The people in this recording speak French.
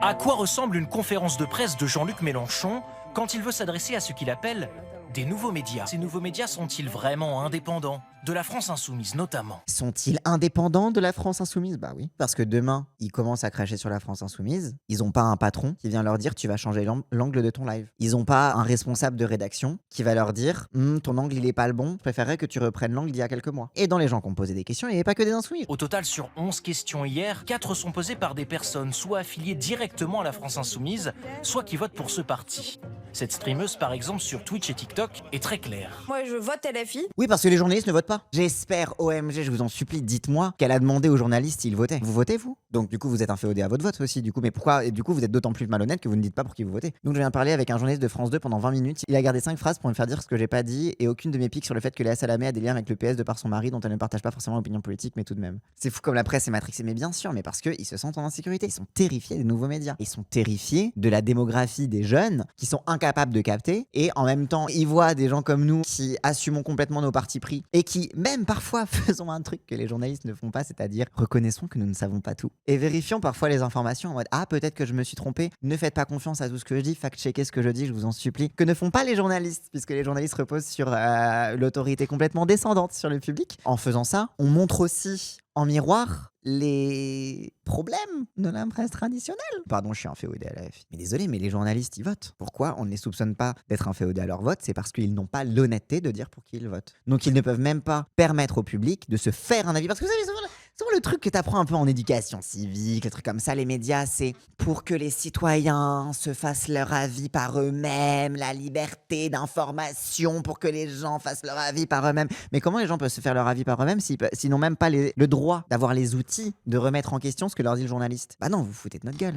À quoi ressemble une conférence de presse de Jean-Luc Mélenchon quand il veut s'adresser à ce qu'il appelle des nouveaux médias? Ces nouveaux médias sont-ils vraiment indépendants? De la France Insoumise notamment. Sont-ils indépendants de la France Insoumise? Bah oui. Parce que demain, ils commencent à cracher sur la France Insoumise. Ils ont pas un patron qui vient leur dire tu vas changer l'angle de ton live. Ils ont pas un responsable de rédaction qui va leur dire ton angle il est pas le bon, je préférerais que tu reprennes l'angle d'il y a quelques mois. Et dans les gens qui ont posé des questions, il n'y avait pas que des insoumis. Au total, sur 11 questions hier, 4 sont posées par des personnes soit affiliées directement à la France Insoumise, soit qui votent pour ce parti. Cette streameuse, par exemple, sur Twitch et TikTok, est très claire. Moi, je vote LFI. Oui, parce que les journalistes ne votent pas. J'espère, OMG, je vous en supplie, dites-moi qu'elle a demandé aux journalistes s'ils votaient. Vous votez, vous? Donc, du coup, vous êtes inféodé à votre vote aussi, du coup. Mais pourquoi? Et du coup, vous êtes d'autant plus malhonnête que vous ne dites pas pour qui vous votez. Donc, je viens de parler avec un journaliste de France 2 pendant 20 minutes. Il a gardé 5 phrases pour me faire dire ce que j'ai pas dit et aucune de mes piques sur le fait que Léa Salamé a des liens avec le PS de par son mari dont elle ne partage pas forcément l'opinion politique, mais tout de même. C'est fou comme la presse est matrixée, mais bien sûr, mais parce qu'ils se sentent en insécurité. Ils sont terrifiés des nouveaux médias. Ils sont terrifiés de la démographie des jeunes qui sont incapables de capter et en même temps, ils voient des gens comme nous qui assumons complètement nos partis pris et qui, même parfois, faisons un truc que les journalistes ne font pas, c'est-à-dire reconnaissons que nous ne savons pas tout. Et vérifions parfois les informations en mode ah, peut-être que je me suis trompé, ne faites pas confiance à tout ce que je dis, fact-checkez ce que je dis, je vous en supplie. Que ne font pas les journalistes, puisque les journalistes reposent sur l'autorité complètement descendante sur le public. En faisant ça, on montre aussi en miroir les problèmes de la presse traditionnelle. Pardon, je suis inféodé à la FI. Mais désolé, mais les journalistes, ils votent. Pourquoi on ne les soupçonne pas d'être inféodés à leur vote? C'est parce qu'ils n'ont pas l'honnêteté de dire pour qui ils votent. Donc ils ne peuvent même pas permettre au public de se faire un avis. Parce que vous savez, souvent le truc que tu apprends un peu en éducation civique, les trucs comme ça, les médias, c'est pour que les citoyens se fassent leur avis par eux-mêmes, la liberté d'information pour que les gens fassent leur avis par eux-mêmes. Mais comment les gens peuvent se faire leur avis par eux-mêmes s'ils n'ont même pas le droit d'avoir les outils de remettre en question ce que leur dit le journaliste? Bah non, vous foutez de notre gueule.